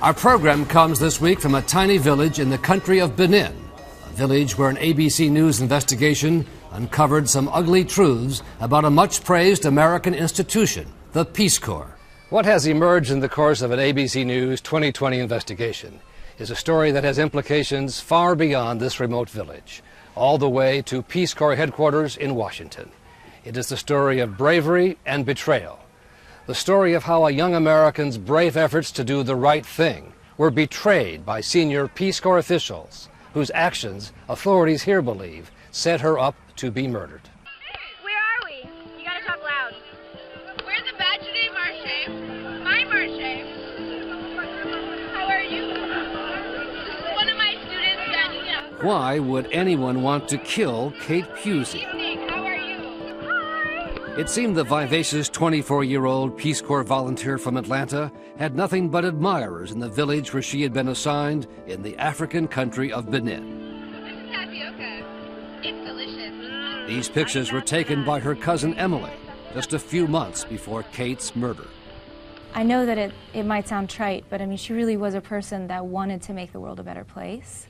Our program comes this week from a tiny village in the country of Benin, a village where an ABC News investigation uncovered some ugly truths about a much-praised American institution, the Peace Corps. What has emerged in the course of an ABC News 2020 investigation is a story that has implications far beyond this remote village, all the way to Peace Corps headquarters in Washington. It is the story of bravery and betrayal. The story of how a young American's brave efforts to do the right thing were betrayed by senior Peace Corps officials, whose actions authorities here believe set her up to be murdered. Where are we? You gotta talk loud. We're the Bachelor Marche. My Marche. How are you? One of my students and, Why would anyone want to kill Kate Pusey? How are you? Hi. It seemed the vivacious 24-year-old Peace Corps volunteer from Atlanta had nothing but admirers in the village where she had been assigned in the African country of Benin. This is tapioca. It's delicious. These pictures were taken by her cousin Emily just a few months before Kate's murder. I know that it might sound trite, but I mean, she really was a person that wanted to make the world a better place.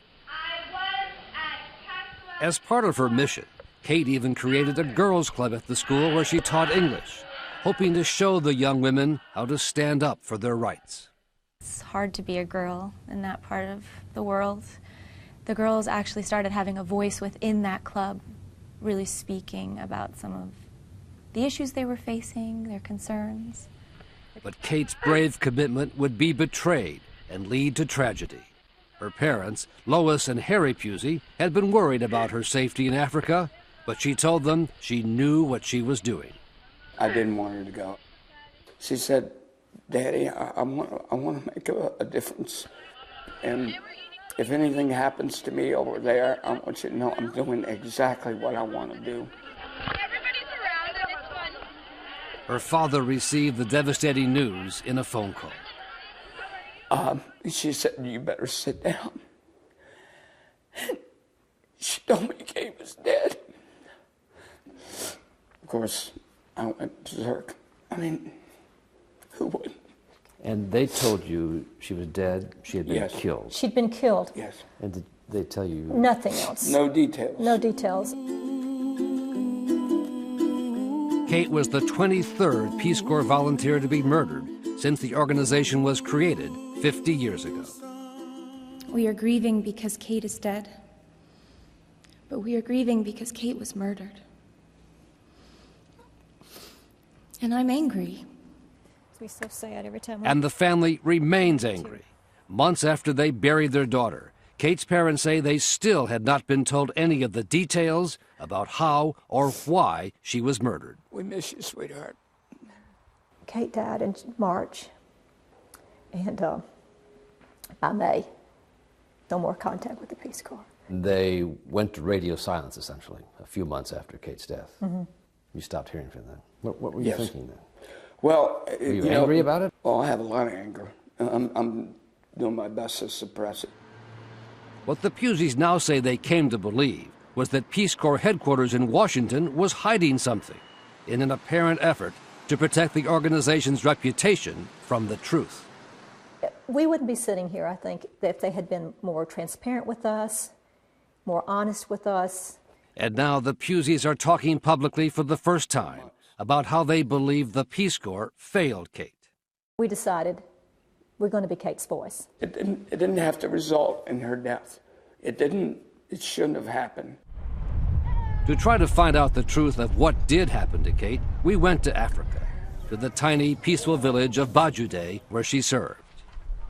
As part of her mission, Kate even created a girls' club at the school where she taught English, hoping to show the young women how to stand up for their rights. It's hard to be a girl in that part of the world. The girls actually started having a voice within that club, really speaking about some of the issues they were facing, their concerns. But Kate's brave commitment would be betrayed and lead to tragedy. Her parents, Lois and Harry Pusey, had been worried about her safety in Africa, but she told them she knew what she was doing. I didn't want her to go. She said, "Daddy, I want to make a difference. And if anything happens to me over there, I want you to know I'm doing exactly what I want to do." Everybody's around and it's fun. Her father received the devastating news in a phone call. She said, "You better sit down." She told me Kate was dead. Of course, I went berserk. I mean, who would? And they told you she was dead, she had been Yes. killed. She'd been killed. Yes. And did they tell you? Nothing else. No details. No details. Kate was the 23rd Peace Corps volunteer to be murdered since the organization was created 50 years ago. We are grieving because Kate is dead, but we are grieving because Kate was murdered. And I'm angry. We're so sad every time. And the family remains angry. Months after they buried their daughter, Kate's parents say they still had not been told any of the details about how or why she was murdered. We miss you, sweetheart. Kate died in March, and by May, no more contact with the Peace Corps. They went to radio silence, essentially, a few months after Kate's death. Mm-hmm. You stopped hearing from them. What were you Yes. thinking then? Well, Were you angry about it? Oh, I have a lot of anger. I'm doing my best to suppress it. What the Puseys now say they came to believe was that Peace Corps headquarters in Washington was hiding something in an apparent effort to protect the organization's reputation from the truth. We wouldn't be sitting here, I think, if they had been more transparent with us, more honest with us. And now the Puseys are talking publicly for the first time about how they believe the Peace Corps failed Kate. We decided we're going to be Kate's voice. It didn't have to result in her death. It shouldn't have happened. To try to find out the truth of what did happen to Kate, we went to Africa, to the tiny, peaceful village of Bajude, where she served.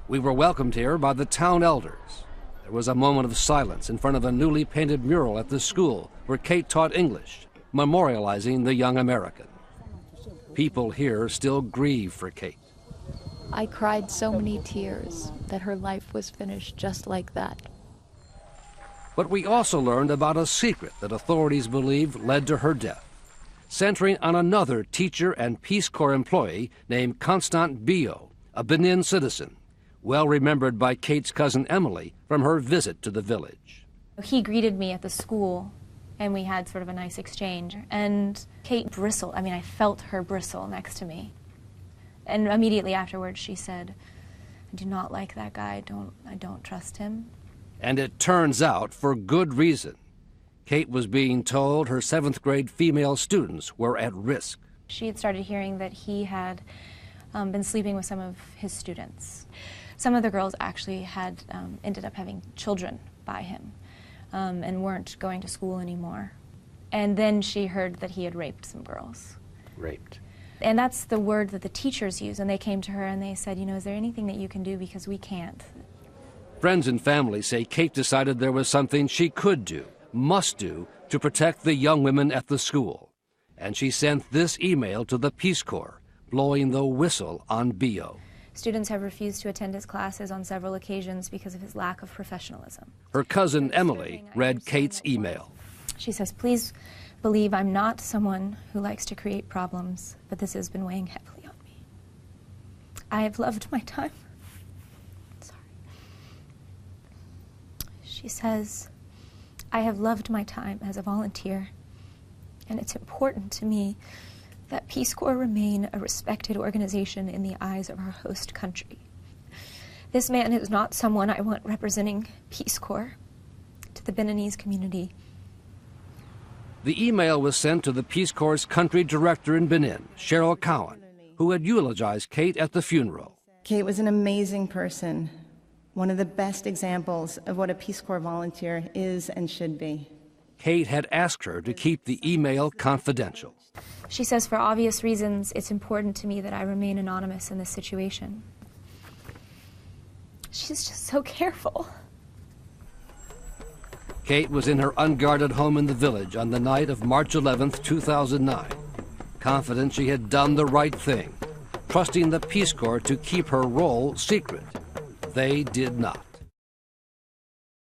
We were welcomed here by the town elders. There was a moment of silence in front of a newly painted mural at the school where Kate taught English, memorializing the young American. People here still grieve for Kate. I cried so many tears that her life was finished just like that. But we also learned about a secret that authorities believe led to her death, centering on another teacher and Peace Corps employee named Constant Bio, a Benin citizen, well remembered by Kate's cousin Emily from her visit to the village. He greeted me at the school, and we had sort of a nice exchange. And Kate bristled. I felt her bristle next to me. And immediately afterwards she said, I do not like that guy. I don't trust him. And it turns out for good reason. Kate was being told her 7th grade female students were at risk. She had started hearing that he had been sleeping with some of his students. Some of the girls actually had ended up having children by him and weren't going to school anymore. And then she heard that he had raped some girls. Raped. And that's the word that the teachers use. And they came to her and they said, you know, is there anything that you can do, because we can't? Friends and family say Kate decided there was something she could do, must do, to protect the young women at the school. And she sent this email to the Peace Corps, blowing the whistle on B.O. Students have refused to attend his classes on several occasions because of his lack of professionalism. Her cousin Emily read Kate's email. She says, please believe I'm not someone who likes to create problems, but this has been weighing heavily on me. I have loved my time. Sorry. She says, I have loved my time as a volunteer, and it's important to me that Peace Corps remain a respected organization in the eyes of our host country. This man is not someone I want representing Peace Corps to the Beninese community. The email was sent to the Peace Corps' country director in Benin, Cheryl Cowan, who had eulogized Kate at the funeral. Kate was an amazing person, one of the best examples of what a Peace Corps volunteer is and should be. Kate had asked her to keep the email confidential. She says, for obvious reasons, it's important to me that I remain anonymous in this situation. She's just so careful. Kate was in her unguarded home in the village on the night of March 11th, 2009, confident she had done the right thing, trusting the Peace Corps to keep her role secret. They did not.